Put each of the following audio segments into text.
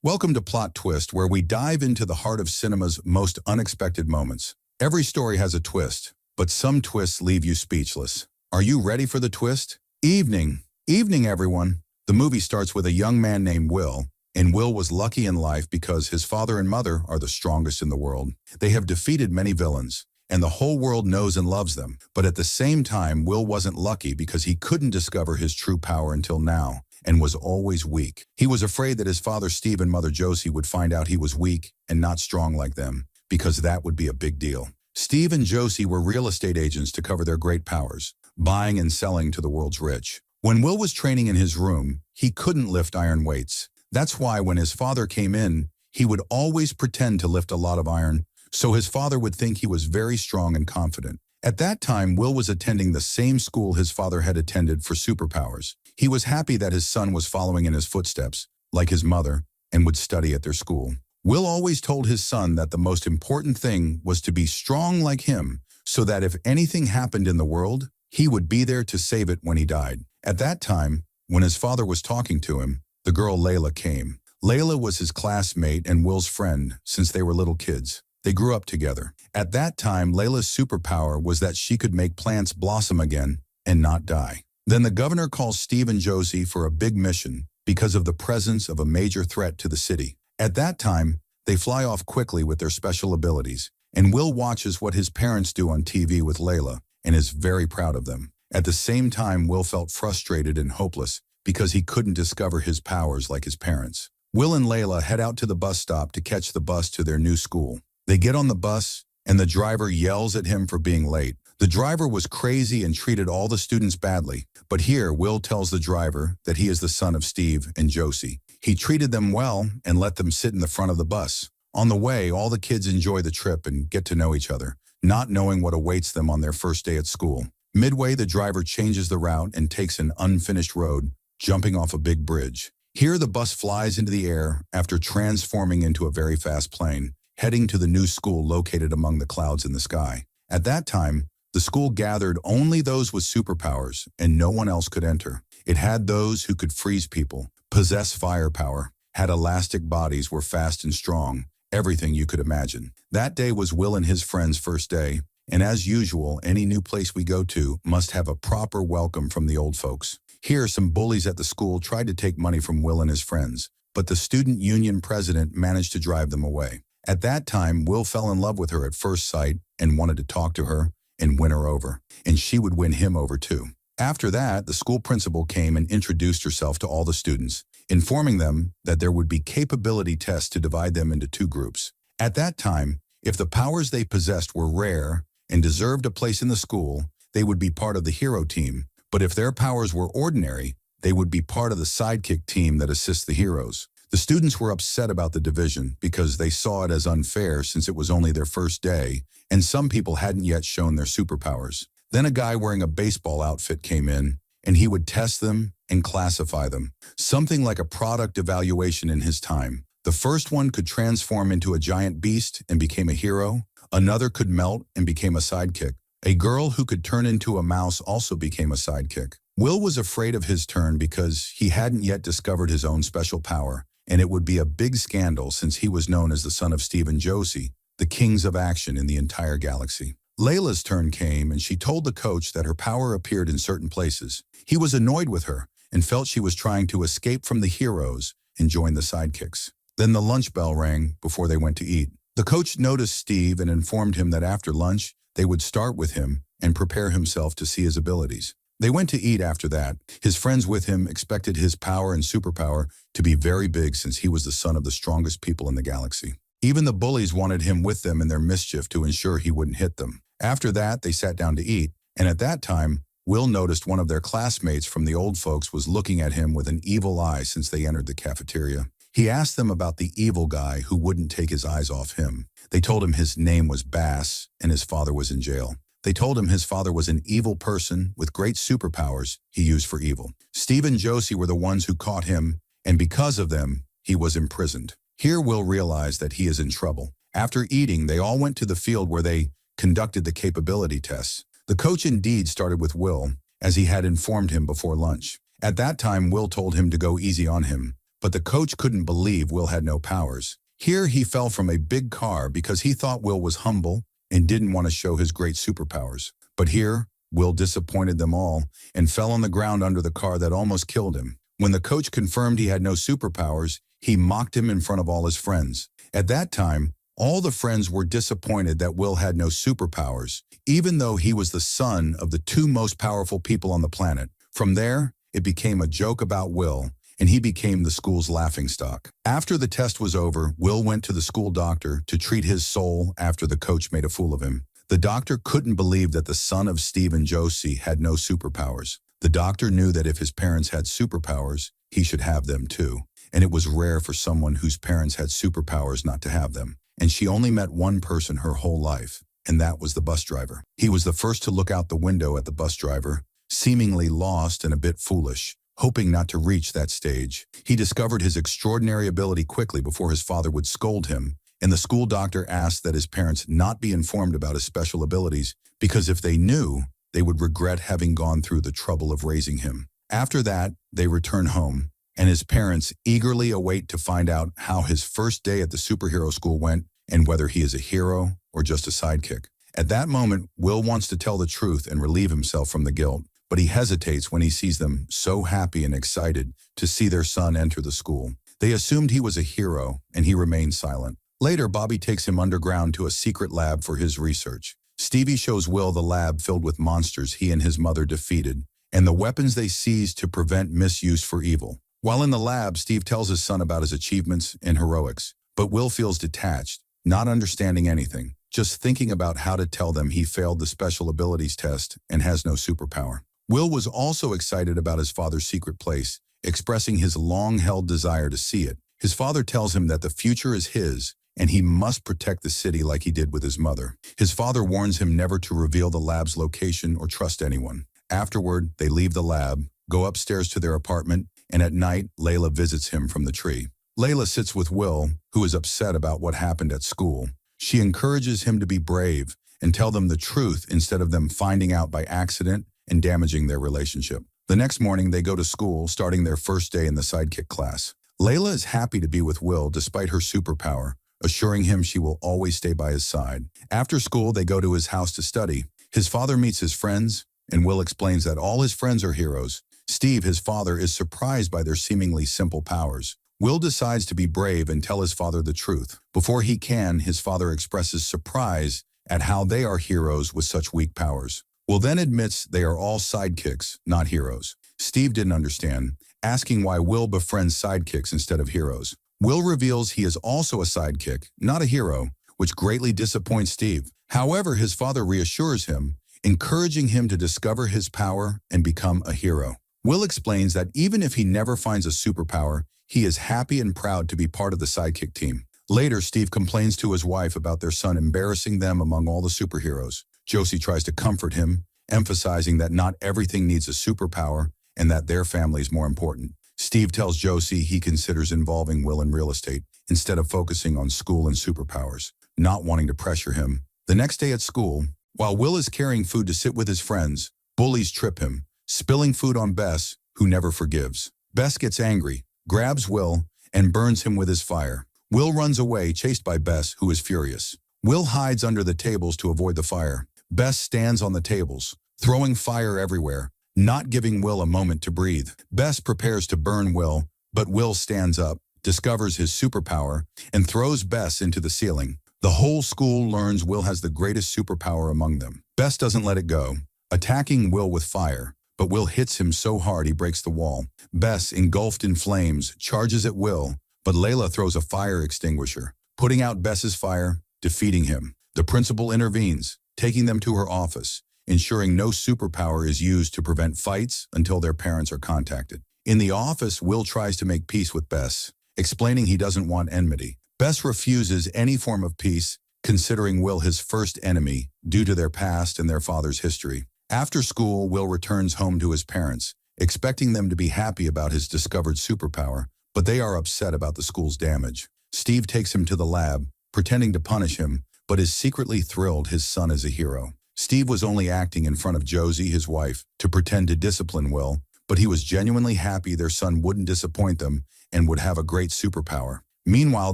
Welcome to Plot Twist, where we dive into the heart of cinema's most unexpected moments. Every story has a twist, but some twists leave you speechless. Are you ready for the twist? Evening, everyone. The movie starts with a young man named Will, and Will was lucky in life because his father and mother are the strongest in the world. They have defeated many villains, and the whole world knows and loves them. But at the same time, Will wasn't lucky because he couldn't discover his true power until now, and was always weak. He was afraid that his father Steve and mother Josie would find out he was weak and not strong like them, because that would be a big deal. Steve and Josie were real estate agents to cover their great powers, buying and selling to the world's rich. When Will was training in his room, he couldn't lift iron weights. That's why when his father came in, he would always pretend to lift a lot of iron, so his father would think he was very strong and confident. At that time, Will was attending the same school his father had attended for superpowers. He was happy that his son was following in his footsteps, like his mother, and would study at their school. Will always told his son that the most important thing was to be strong like him, so that if anything happened in the world, he would be there to save it when he died. At that time, when his father was talking to him, the girl Layla came. Layla was his classmate and Will's friend since they were little kids. They grew up together. At that time, Layla's superpower was that she could make plants blossom again and not die. Then the governor calls Steve and Josie for a big mission because of the presence of a major threat to the city. At that time, they fly off quickly with their special abilities, and Will watches what his parents do on TV with Layla and is very proud of them. At the same time, Will felt frustrated and hopeless because he couldn't discover his powers like his parents. Will and Layla head out to the bus stop to catch the bus to their new school. They get on the bus, and the driver yells at him for being late. The driver was crazy and treated all the students badly, but here Will tells the driver that he is the son of Steve and Josie. He treated them well and let them sit in the front of the bus. On the way, all the kids enjoy the trip and get to know each other, not knowing what awaits them on their first day at school. Midway, the driver changes the route and takes an unfinished road, jumping off a big bridge. Here, the bus flies into the air after transforming into a very fast plane, heading to the new school located among the clouds in the sky. At that time, the school gathered only those with superpowers, and no one else could enter. It had those who could freeze people, possess firepower, had elastic bodies, were fast and strong, everything you could imagine. That day was Will and his friends' first day, and as usual, any new place we go to must have a proper welcome from the old folks. Here, some bullies at the school tried to take money from Will and his friends, but the student union president managed to drive them away. At that time, Will fell in love with her at first sight and wanted to talk to her and win her over, and she would win him over too. After that, the school principal came and introduced herself to all the students, informing them that there would be capability tests to divide them into two groups. At that time, if the powers they possessed were rare and deserved a place in the school, they would be part of the hero team, but if their powers were ordinary, they would be part of the sidekick team that assists the heroes. The students were upset about the division because they saw it as unfair since it was only their first day, and some people hadn't yet shown their superpowers. Then a guy wearing a baseball outfit came in, and he would test them and classify them. Something like a product evaluation in his time. The first one could transform into a giant beast and became a hero. Another could melt and became a sidekick. A girl who could turn into a mouse also became a sidekick. Will was afraid of his turn because he hadn't yet discovered his own special power, and it would be a big scandal since he was known as the son of Steve and Josie, the kings of action in the entire galaxy. Layla's turn came, and she told the coach that her power appeared in certain places. He was annoyed with her and felt she was trying to escape from the heroes and join the sidekicks. Then the lunch bell rang before they went to eat. The coach noticed Steve and informed him that after lunch, they would start with him and prepare himself to see his abilities. They went to eat after that. His friends with him expected his power and superpower to be very big since he was the son of the strongest people in the galaxy. Even the bullies wanted him with them in their mischief to ensure he wouldn't hit them. After that, they sat down to eat, and at that time, Will noticed one of their classmates from the old folks was looking at him with an evil eye since they entered the cafeteria. He asked them about the evil guy who wouldn't take his eyes off him. They told him his name was Bass, and his father was in jail. They told him his father was an evil person with great superpowers he used for evil. Steve and Josie were the ones who caught him, and because of them, he was imprisoned. Here Will realized that he is in trouble. After eating, they all went to the field where they conducted the capability tests. The coach indeed started with Will, as he had informed him before lunch. At that time, Will told him to go easy on him, But the coach couldn't believe Will had no powers. Here he fell from a big car because he thought Will was humble and didn't want to show his great superpowers. But here, Will disappointed them all and fell on the ground under the car that almost killed him. When the coach confirmed he had no superpowers, he mocked him in front of all his friends. At that time, all the friends were disappointed that Will had no superpowers, even though he was the son of the two most powerful people on the planet. From there, it became a joke about Will, and he became the school's laughingstock. After the test was over, Will went to the school doctor to treat his soul after the coach made a fool of him. The doctor couldn't believe that the son of Steve and Josie had no superpowers. The doctor knew that if his parents had superpowers, he should have them too. And it was rare for someone whose parents had superpowers not to have them. And she only met one person her whole life, and that was the bus driver. He was the first to look out the window at the bus driver, seemingly lost and a bit foolish, hoping not to reach that stage. He discovered his extraordinary ability quickly before his father would scold him, and the school doctor asked that his parents not be informed about his special abilities, because if they knew, they would regret having gone through the trouble of raising him. After that, they return home, and his parents eagerly await to find out how his first day at the superhero school went and whether he is a hero or just a sidekick. At that moment, Will wants to tell the truth and relieve himself from the guilt, but he hesitates when he sees them so happy and excited to see their son enter the school. They assumed he was a hero, and he remained silent. Later, Bobby takes him underground to a secret lab for his research. Stevie shows Will the lab filled with monsters he and his mother defeated, and the weapons they seized to prevent misuse for evil. While in the lab, Steve tells his son about his achievements and heroics, but Will feels detached, not understanding anything, just thinking about how to tell them he failed the special abilities test and has no superpower. Will was also excited about his father's secret place, expressing his long-held desire to see it. His father tells him that the future is his, and he must protect the city like he did with his mother. His father warns him never to reveal the lab's location or trust anyone. Afterward, they leave the lab, go upstairs to their apartment, and at night, Layla visits him from the tree. Layla sits with Will, who is upset about what happened at school. She encourages him to be brave and tell them the truth instead of them finding out by accident and damaging their relationship. The next morning, they go to school, starting their first day in the sidekick class. Layla is happy to be with Will despite her superpower, assuring him she will always stay by his side. After school, they go to his house to study. His father meets his friends, and Will explains that all his friends are heroes. Steve, his father, is surprised by their seemingly simple powers. Will decides to be brave and tell his father the truth. Before he can, his father expresses surprise at how they are heroes with such weak powers. Will then admits they are all sidekicks, not heroes. Steve didn't understand, asking why Will befriends sidekicks instead of heroes. Will reveals he is also a sidekick, not a hero, which greatly disappoints Steve. However, his father reassures him, encouraging him to discover his power and become a hero. Will explains that even if he never finds a superpower, he is happy and proud to be part of the sidekick team. Later, Steve complains to his wife about their son embarrassing them among all the superheroes. Josie tries to comfort him, emphasizing that not everything needs a superpower and that their family is more important. Steve tells Josie he considers involving Will in real estate instead of focusing on school and superpowers, not wanting to pressure him. The next day at school, while Will is carrying food to sit with his friends, bullies trip him, spilling food on Bess, who never forgives. Bess gets angry, grabs Will, and burns him with his fire. Will runs away, chased by Bess, who is furious. Will hides under the tables to avoid the fire. Bess stands on the tables, throwing fire everywhere, not giving Will a moment to breathe. Bess prepares to burn Will, but Will stands up, discovers his superpower, and throws Bess into the ceiling. The whole school learns Will has the greatest superpower among them. Bess doesn't let it go, attacking Will with fire, but Will hits him so hard he breaks the wall. Bess, engulfed in flames, charges at Will, but Layla throws a fire extinguisher, putting out Bess's fire, defeating him. The principal intervenes, taking them to her office, ensuring no superpower is used to prevent fights until their parents are contacted. In the office, Will tries to make peace with Bess, explaining he doesn't want enmity. Bess refuses any form of peace, considering Will his first enemy due to their past and their father's history. After school, Will returns home to his parents, expecting them to be happy about his discovered superpower, but they are upset about the school's damage. Steve takes him to the lab, pretending to punish him, but is secretly thrilled his son is a hero. Steve was only acting in front of Josie, his wife, to pretend to discipline Will, but he was genuinely happy their son wouldn't disappoint them and would have a great superpower. Meanwhile,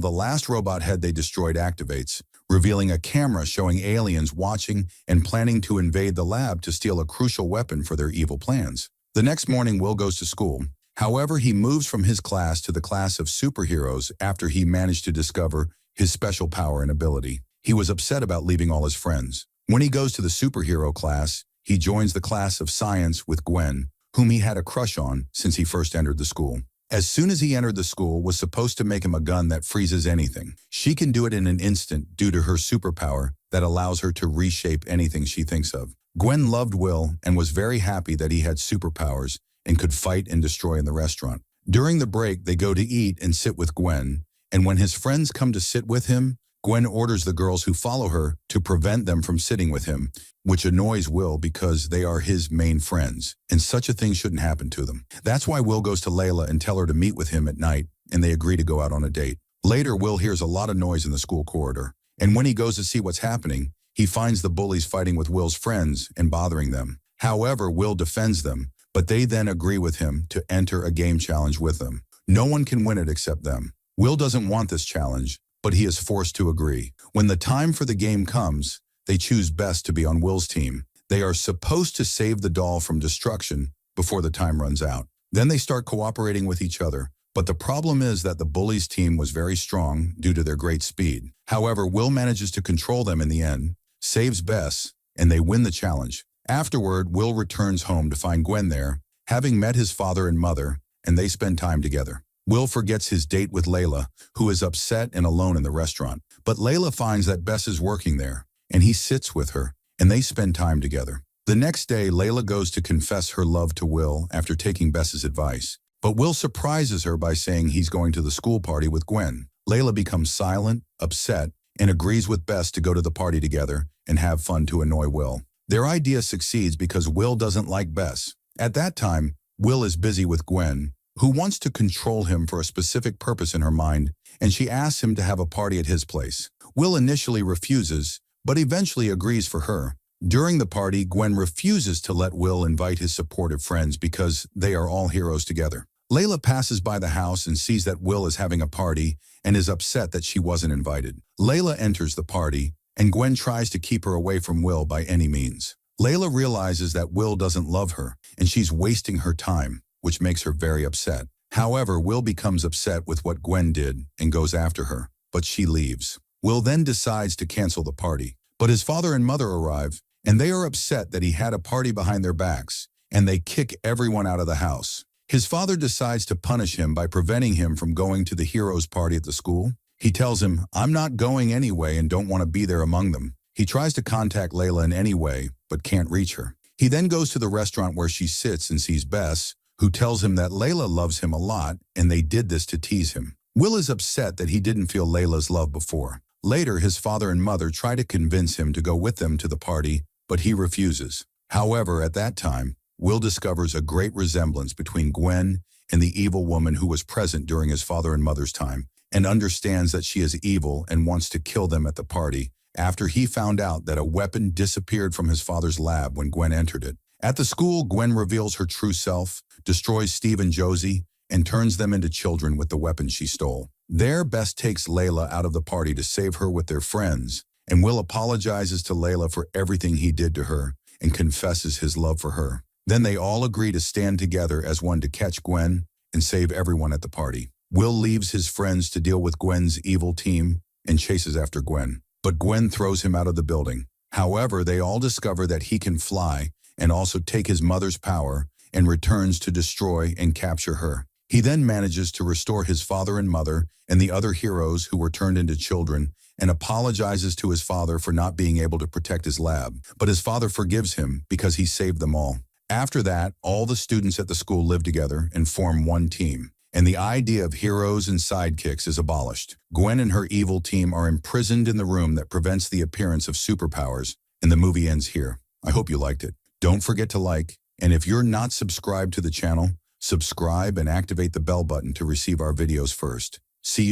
the last robot head they destroyed activates, revealing a camera showing aliens watching and planning to invade the lab to steal a crucial weapon for their evil plans. The next morning, Will goes to school. However, he moves from his class to the class of superheroes after he managed to discover his special power and ability. He was upset about leaving all his friends. When he goes to the superhero class, he joins the class of science with Gwen, whom he had a crush on since he first entered the school. As soon as he entered the school, was supposed to make him a gun that freezes anything. She can do it in an instant due to her superpower that allows her to reshape anything she thinks of. Gwen loved Will and was very happy that he had superpowers and could fight and destroy in the restaurant. During the break, they go to eat and sit with Gwen, and when his friends come to sit with him, Gwen orders the girls who follow her to prevent them from sitting with him, which annoys Will because they are his main friends, and such a thing shouldn't happen to them. That's why Will goes to Layla and tells her to meet with him at night, and they agree to go out on a date. Later, Will hears a lot of noise in the school corridor, and when he goes to see what's happening, he finds the bullies fighting with Will's friends and bothering them. However, Will defends them, but they then agree with him to enter a game challenge with them. No one can win it except them. Will doesn't want this challenge, but he is forced to agree. When the time for the game comes, they choose Bess to be on Will's team. They are supposed to save the doll from destruction before the time runs out. Then they start cooperating with each other, but the problem is that the bullies' team was very strong due to their great speed. However, Will manages to control them in the end, saves Bess, and they win the challenge. Afterward, Will returns home to find Gwen there, having met his father and mother, and they spend time together. Will forgets his date with Layla, who is upset and alone in the restaurant. But Layla finds that Bess is working there, and he sits with her, and they spend time together. The next day, Layla goes to confess her love to Will after taking Bess's advice. But Will surprises her by saying he's going to the school party with Gwen. Layla becomes silent, upset, and agrees with Bess to go to the party together and have fun to annoy Will. Their idea succeeds because Will doesn't like Bess. At that time, Will is busy with Gwen, who wants to control him for a specific purpose in her mind, and she asks him to have a party at his place. Will initially refuses, but eventually agrees for her. During the party, Gwen refuses to let Will invite his supportive friends because they are all heroes together. Layla passes by the house and sees that Will is having a party and is upset that she wasn't invited. Layla enters the party, and Gwen tries to keep her away from Will by any means. Layla realizes that Will doesn't love her, and she's wasting her time, which makes her very upset. However, Will becomes upset with what Gwen did and goes after her, but she leaves. Will then decides to cancel the party, but his father and mother arrive, and they are upset that he had a party behind their backs, and they kick everyone out of the house. His father decides to punish him by preventing him from going to the heroes' party at the school. He tells him, "I'm not going anyway and don't want to be there among them." He tries to contact Layla in any way, but can't reach her. He then goes to the restaurant where she sits and sees Bess, who tells him that Layla loves him a lot and they did this to tease him. Will is upset that he didn't feel Layla's love before. Later, his father and mother try to convince him to go with them to the party, but he refuses. However, at that time, Will discovers a great resemblance between Gwen and the evil woman who was present during his father and mother's time, and understands that she is evil and wants to kill them at the party, after he found out that a weapon disappeared from his father's lab when Gwen entered it. At the school, Gwen reveals her true self, destroys Steve and Josie, and turns them into children with the weapon she stole. There, Bess takes Layla out of the party to save her with their friends, and Will apologizes to Layla for everything he did to her and confesses his love for her. Then they all agree to stand together as one to catch Gwen and save everyone at the party. Will leaves his friends to deal with Gwen's evil team and chases after Gwen, but Gwen throws him out of the building. However, they all discover that he can fly and also take his mother's power and returns to destroy and capture her. He then manages to restore his father and mother and the other heroes who were turned into children and apologizes to his father for not being able to protect his lab, but his father forgives him because he saved them all. After that, all the students at the school live together and form one team, and the idea of heroes and sidekicks is abolished. Gwen and her evil team are imprisoned in the room that prevents the appearance of superpowers, and the movie ends here. I hope you liked it. Don't forget to like, and if you're not subscribed to the channel, subscribe and activate the bell button to receive our videos first. See you.